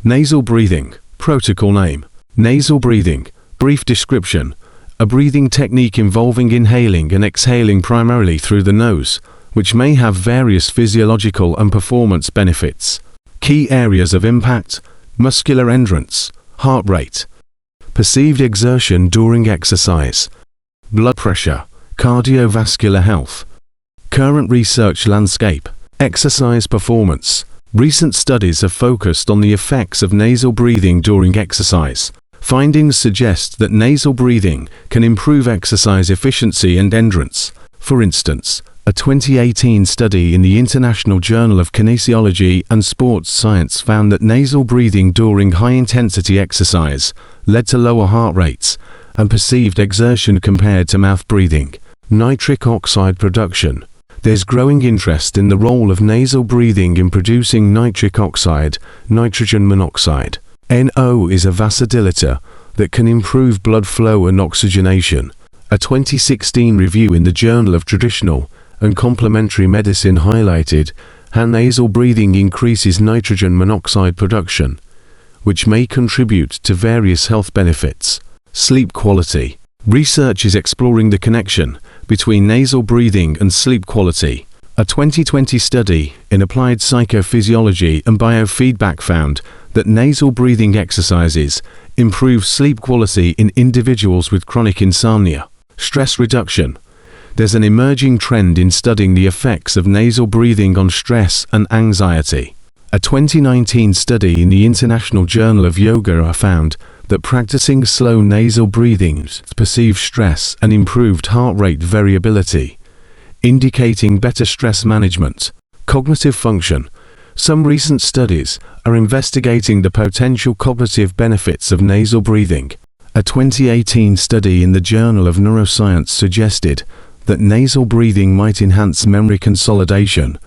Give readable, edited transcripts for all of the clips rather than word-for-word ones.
Nasal breathing. Protocol name. Nasal breathing. Brief description. A breathing technique involving inhaling and exhaling primarily through the nose, which may have various physiological and performance benefits. Key areas of impact: muscular endurance, heart rate, perceived exertion during exercise, blood pressure, cardiovascular health. Current research landscape. Exercise performance. Recent studies have focused on the effects of nasal breathing during exercise. Findings suggest that nasal breathing can improve exercise efficiency and endurance. For instance, a 2018 study in the International Journal of Kinesiology and Sports Science found that nasal breathing during high-intensity exercise led to lower heart rates and perceived exertion compared to mouth breathing. Nitric oxide production. There's growing interest in the role of nasal breathing in producing nitric oxide, nitrogen monoxide. NO is a vasodilator that can improve blood flow and oxygenation. A 2016 review in the Journal of Traditional and Complementary Medicine highlighted how nasal breathing increases nitrogen monoxide production, which may contribute to various health benefits. Sleep quality. Research is exploring the connection between nasal breathing and sleep quality. A 2020 study in Applied Psychophysiology and Biofeedback found that nasal breathing exercises improve sleep quality in individuals with chronic insomnia. Stress reduction. There's an emerging trend in studying the effects of nasal breathing on stress and anxiety. A 2019 study in the International Journal of Yoga found that practicing slow nasal breathing perceived stress and improved heart rate variability, indicating better stress management. Cognitive function. Some recent studies are investigating the potential cognitive benefits of nasal breathing. A 2018 study in the Journal of Neuroscience suggested that nasal breathing might enhance memory consolidation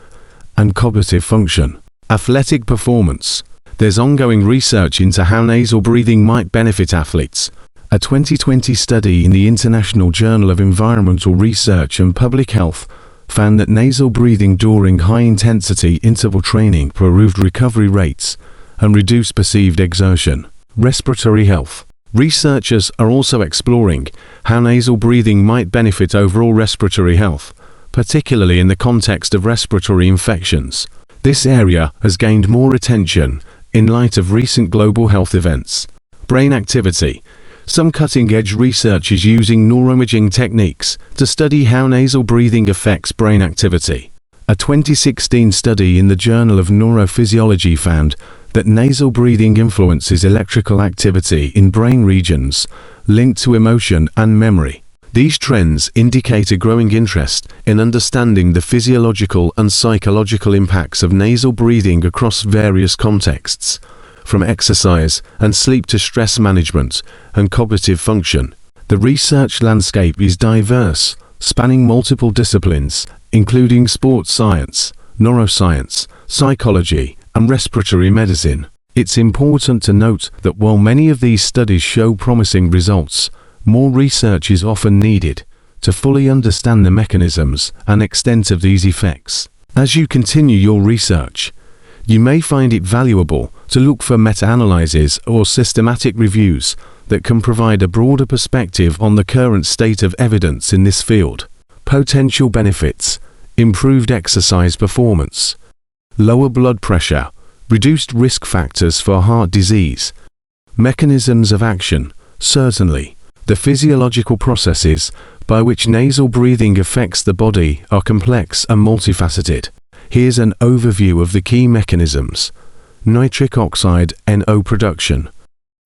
and cognitive function. Athletic performance. There's ongoing research into how nasal breathing might benefit athletes. A 2020 study in the International Journal of Environmental Research and Public Health found that nasal breathing during high-intensity interval training improved recovery rates and reduced perceived exertion. Respiratory health. Researchers are also exploring how nasal breathing might benefit overall respiratory health, particularly in the context of respiratory infections. This area has gained more attention in light of recent global health events. Brain activity. Some cutting-edge research is using neuroimaging techniques to study how nasal breathing affects brain activity. A 2016 study in the Journal of Neurophysiology found that nasal breathing influences electrical activity in brain regions linked to emotion and memory. These trends indicate a growing interest in understanding the physiological and psychological impacts of nasal breathing across various contexts, from exercise and sleep to stress management and cognitive function. The research landscape is diverse, spanning multiple disciplines, including sports science, neuroscience, psychology, and respiratory medicine. It's important to note that while many of these studies show promising results, more research is often needed to fully understand the mechanisms and extent of these effects. As you continue your research, you may find it valuable to look for meta-analyses or systematic reviews that can provide a broader perspective on the current state of evidence in this field. Potential benefits: improved exercise performance, lower blood pressure, reduced risk factors for heart disease. Mechanisms of action: certainly, the physiological processes by which nasal breathing affects the body are complex and multifaceted. Here's an overview of the key mechanisms. Nitric oxide (NO) production.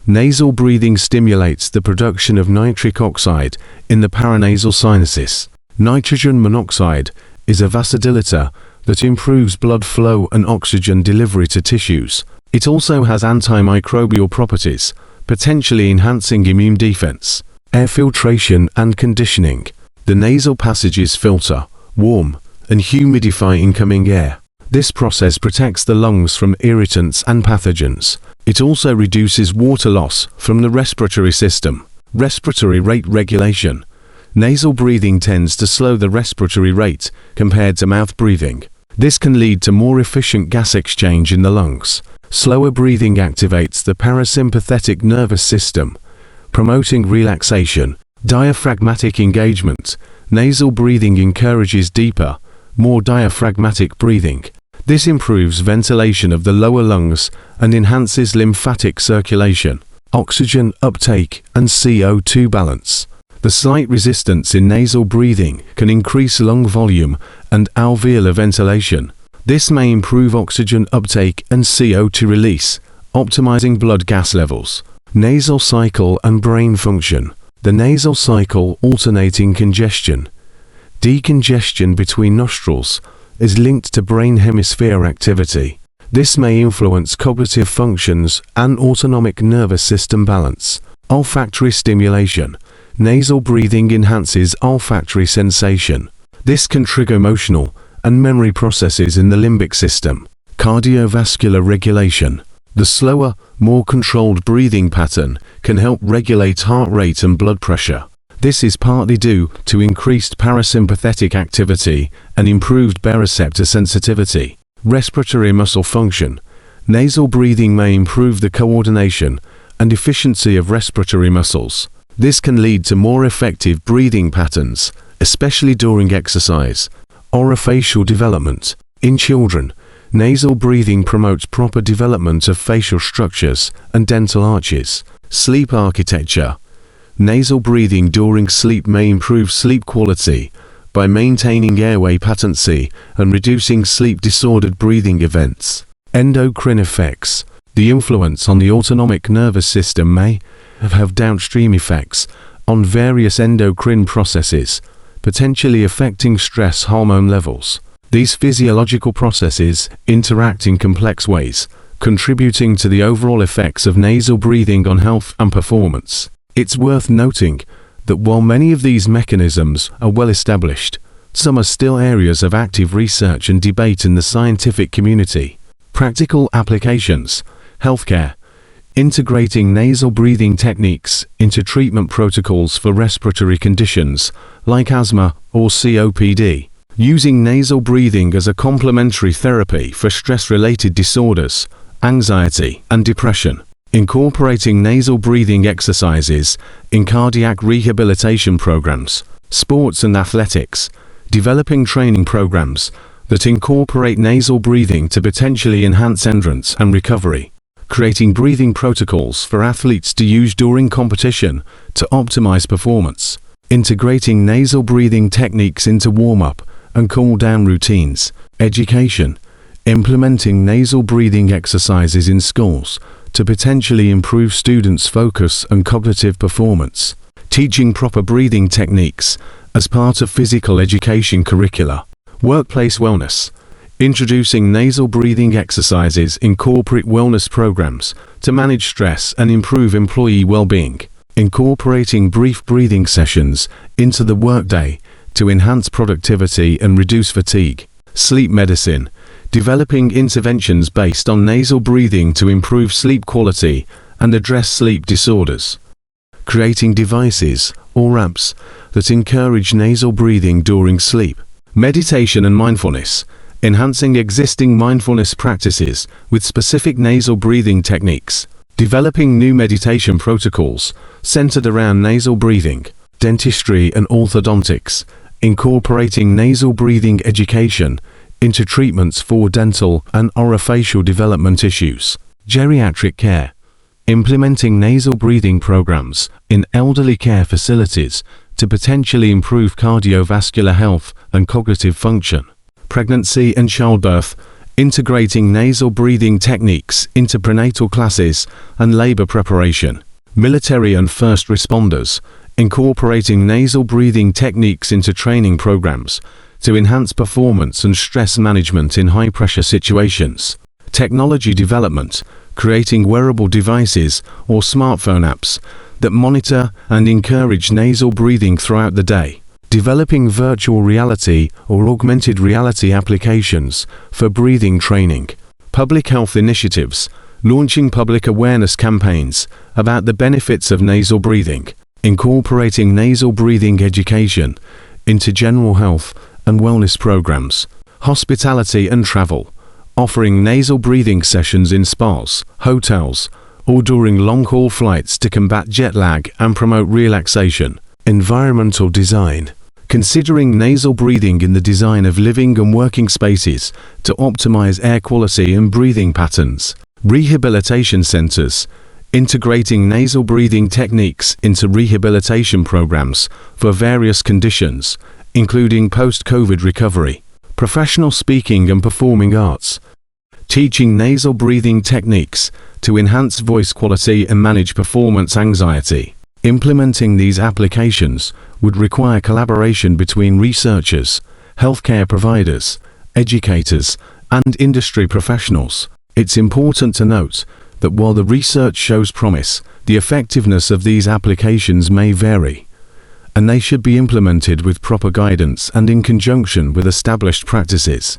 Nasal breathing stimulates the production of nitric oxide in the paranasal sinuses. Nitrogen monoxide is a vasodilator that improves blood flow and oxygen delivery to tissues. It also has antimicrobial properties, potentially enhancing immune defense. Air filtration and conditioning. The nasal passages filter, warm, and humidify incoming air. This process protects the lungs from irritants and pathogens. It also reduces water loss from the respiratory system. Respiratory rate regulation. Nasal breathing tends to slow the respiratory rate compared to mouth breathing. This can lead to more efficient gas exchange in the lungs. Slower breathing activates the parasympathetic nervous system, promoting relaxation. Diaphragmatic engagement. Nasal breathing encourages deeper, more diaphragmatic breathing. This improves ventilation of the lower lungs and enhances lymphatic circulation, oxygen uptake, and CO2 balance. The slight resistance in nasal breathing can increase lung volume and alveolar ventilation. This may improve oxygen uptake and CO2 release, optimizing blood gas levels. Nasal cycle and brain function. The nasal cycle, alternating congestion, decongestion between nostrils, is linked to brain hemisphere activity. This may influence cognitive functions and autonomic nervous system balance. Olfactory stimulation. Nasal breathing enhances olfactory sensation. This can trigger emotional and memory processes in the limbic system. Cardiovascular regulation. The slower, more controlled breathing pattern can help regulate heart rate and blood pressure. This is partly due to increased parasympathetic activity and improved baroreceptor sensitivity. Respiratory muscle function. Nasal breathing may improve the coordination and efficiency of respiratory muscles. This can lead to more effective breathing patterns, especially during exercise. Orofacial development. In children, nasal breathing promotes proper development of facial structures and dental arches. Sleep architecture. Nasal breathing during sleep may improve sleep quality by maintaining airway patency and reducing sleep-disordered breathing events. Endocrine effects. The influence on the autonomic nervous system may have downstream effects on various endocrine processes, potentially affecting stress hormone levels. These physiological processes interact in complex ways, contributing to the overall effects of nasal breathing on health and performance. It's worth noting that while many of these mechanisms are well established, some are still areas of active research and debate in the scientific community. Practical applications. Healthcare. Integrating nasal breathing techniques into treatment protocols for respiratory conditions like asthma or COPD. Using nasal breathing as a complementary therapy for stress-related disorders, anxiety, and depression. Incorporating nasal breathing exercises in cardiac rehabilitation programs, sports and athletics. Developing training programs that incorporate nasal breathing to potentially enhance endurance and recovery. Creating breathing protocols for athletes to use during competition to optimize performance. Integrating nasal breathing techniques into warm-up and cool-down routines. Education. Implementing nasal breathing exercises in schools to potentially improve students' focus and cognitive performance. Teaching proper breathing techniques as part of physical education curricula. Workplace wellness. Introducing nasal breathing exercises in corporate wellness programs to manage stress and improve employee well-being. Incorporating brief breathing sessions into the workday to enhance productivity and reduce fatigue. Sleep medicine. Developing interventions based on nasal breathing to improve sleep quality and address sleep disorders. Creating devices or apps that encourage nasal breathing during sleep. Meditation and mindfulness. Enhancing existing mindfulness practices with specific nasal breathing techniques. Developing new meditation protocols centered around nasal breathing. Dentistry and orthodontics. Incorporating nasal breathing education into treatments for dental and orofacial development issues. Geriatric care. Implementing nasal breathing programs in elderly care facilities to potentially improve cardiovascular health and cognitive function. Pregnancy and childbirth. Integrating nasal breathing techniques into prenatal classes and labor preparation. Military and first responders. Incorporating nasal breathing techniques into training programs to enhance performance and stress management in high-pressure situations. Technology development. Creating wearable devices or smartphone apps that monitor and encourage nasal breathing throughout the day. Developing virtual reality or augmented reality applications for breathing training. Public health initiatives. Launching public awareness campaigns about the benefits of nasal breathing. Incorporating nasal breathing education into general health and wellness programs. Hospitality and travel. offering nasal breathing sessions in spas, hotels, or during long-haul flights to combat jet lag and promote relaxation. Environmental design. Considering nasal breathing in the design of living and working spaces to optimize air quality and breathing patterns. Rehabilitation centers. Integrating nasal breathing techniques into rehabilitation programs for various conditions, including post-COVID recovery. Professional speaking and performing arts. Teaching nasal breathing techniques to enhance voice quality and manage performance anxiety. Implementing these applications would require collaboration between researchers, healthcare providers, educators, and industry professionals. It's important to note that while the research shows promise, the effectiveness of these applications may vary, and they should be implemented with proper guidance and in conjunction with established practices.